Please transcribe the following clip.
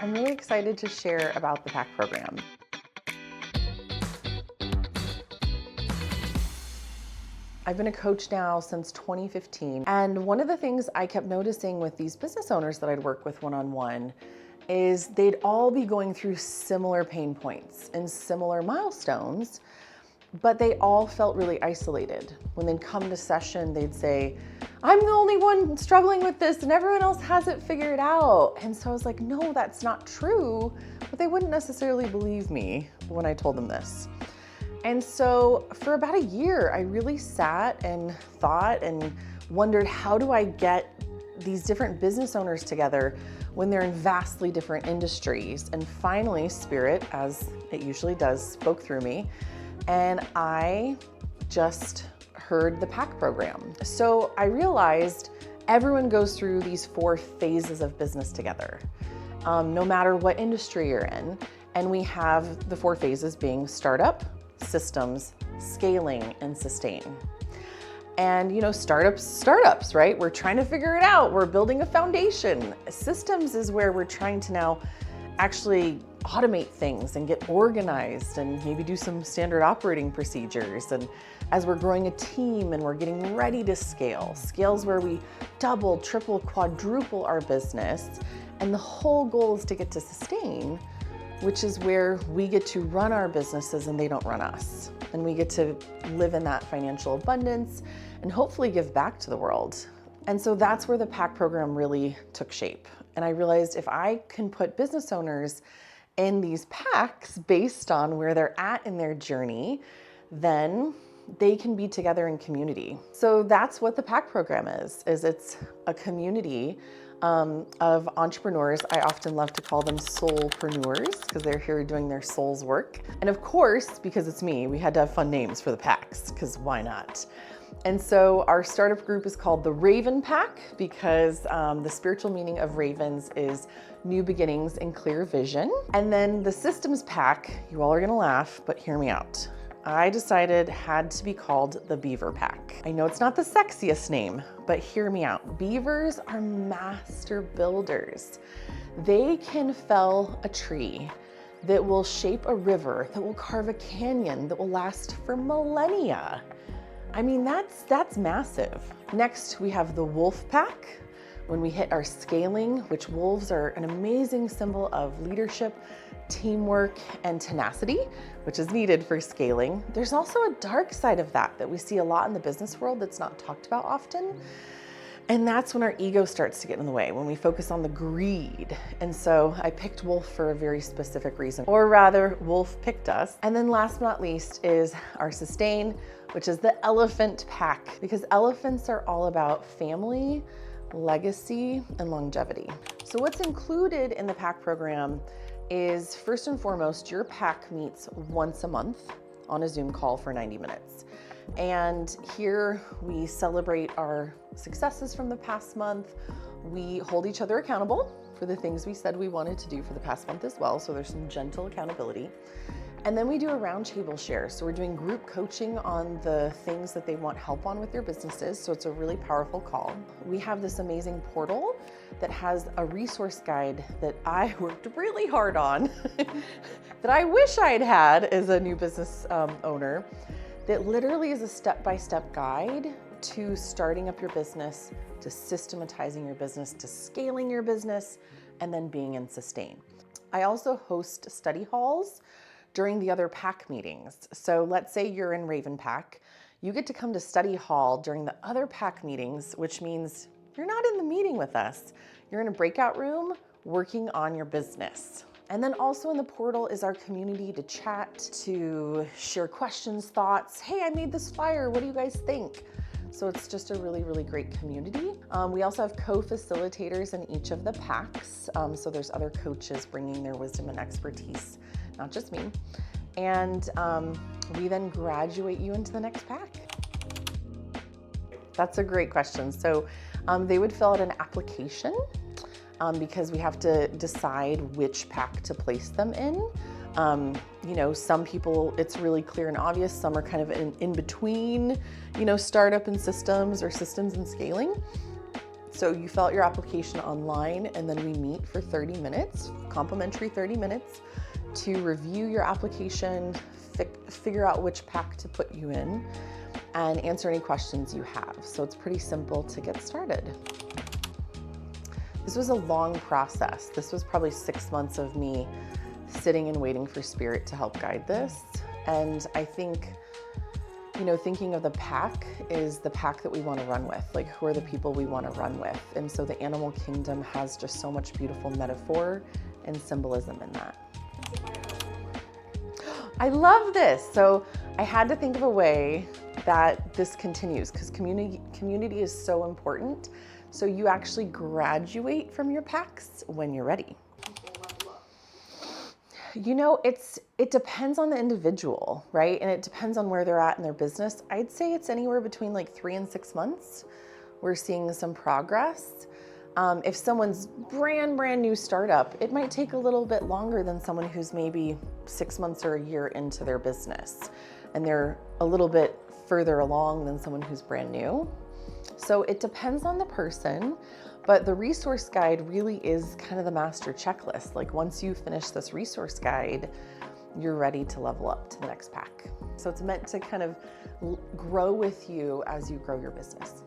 I'm really excited to share about the PAC program. I've been a coach now since 2015, and one of the things I kept noticing with these business owners that I'd work with one-on-one is they'd all be going through similar pain points and similar milestones, but they all felt really isolated. When they'd come to session, they'd say, I'm the only one struggling with this and everyone else has it figured out. And so I was like, no, that's not true, but they wouldn't necessarily believe me when I told them this. And so for about a year, I really sat and thought and wondered, how do I get these different business owners together when they're in vastly different industries? And finally, Spirit, as it usually does, spoke through me, and I just heard the PAC program. So I realized everyone goes through these 4 phases of business together, no matter what industry you're in. And we have the 4 phases being startup, systems, scaling, and sustain. And startups, right? We're trying to figure it out. We're building a foundation. Systems is where we're trying to now actually automate things and get organized and maybe do some standard operating procedures. And as we're growing a team and we're getting ready to scale, scale's where we double, triple, quadruple our business. And the whole goal is to get to sustain, which is where we get to run our businesses and they don't run us. And we get to live in that financial abundance and hopefully give back to the world. And so that's where the PAC program really took shape. And I realized if I can put business owners in these PACs based on where they're at in their journey, then they can be together in community. So that's what the PAC program is it's a community of entrepreneurs. I often love to call them soulpreneurs because they're here doing their soul's work. And of course, because it's me, we had to have fun names for the PACs, because why not? And so our startup group is called the Raven PAC because the spiritual meaning of ravens is new beginnings and clear vision. And then the systems PAC, you all are gonna laugh, but hear me out. I decided had to be called the Beaver PAC. I know it's not the sexiest name, but hear me out. Beavers are master builders. They can fell a tree that will shape a river, that will carve a canyon, that will last for millennia. I mean, that's massive. Next, we have the Wolf PAC. When we hit our scaling, which wolves are an amazing symbol of leadership, teamwork, and tenacity, which is needed for scaling. There's also a dark side of that we see a lot in the business world that's not talked about often. And that's when our ego starts to get in the way, when we focus on the greed. And so I picked Wolf for a very specific reason, or rather, Wolf picked us. And then last but not least is our Sustain, which is the Elephant PAC, because elephants are all about family, legacy, and longevity. So what's included in the PAC program is, first and foremost, your PAC meets once a month on a Zoom call for 90 minutes. And here we celebrate our successes from the past month. We hold each other accountable for the things we said we wanted to do for the past month as well. So there's some gentle accountability. And then we do a roundtable share. So we're doing group coaching on the things that they want help on with their businesses. So it's a really powerful call. We have this amazing portal that has a resource guide that I worked really hard on, that I wish I had had as a new business owner, that literally is a step-by-step guide to starting up your business, to systematizing your business, to scaling your business, and then being in sustain. I also host study halls during the other PAC meetings. So let's say you're in Raven PAC, you get to come to study hall during the other PAC meetings, which means you're not in the meeting with us. You're in a breakout room working on your business. And then also in the portal is our community to chat, to share questions, thoughts. Hey, I made this flyer, what do you guys think? So it's just a really, really great community. We also have co-facilitators in each of the PACs. So there's other coaches bringing their wisdom and expertise, not just me. And we then graduate you into the next PAC. That's a great question. So they would fill out an application because we have to decide which PAC to place them in. Some people, it's really clear and obvious. Some are kind of in between, startup and systems or systems and scaling. So you fill out your application online, and then we meet for 30 minutes, complimentary 30 minutes, to review your application, figure out which pack to put you in, and answer any questions you have. So it's pretty simple to get started. This was a long process. This was probably 6 months of me sitting and waiting for Spirit to help guide this. And I think, you know, thinking of the pack is the pack that we want to run with. Like, who are the people we want to run with? And so the animal kingdom has just so much beautiful metaphor and symbolism in that. I love this. So I had to think of a way that this continues, because community is so important. So you actually graduate from your packs when you're ready. You know, it depends on the individual, right? And it depends on where they're at in their business. I'd say it's anywhere between like 3 and 6 months. We're seeing some progress. If someone's brand new startup, it might take a little bit longer than someone who's maybe 6 months or a year into their business. And they're a little bit further along than someone who's brand new. So it depends on the person, but the resource guide really is kind of the master checklist. Like, once you finish this resource guide, you're ready to level up to the next pack. So it's meant to kind of grow with you as you grow your business.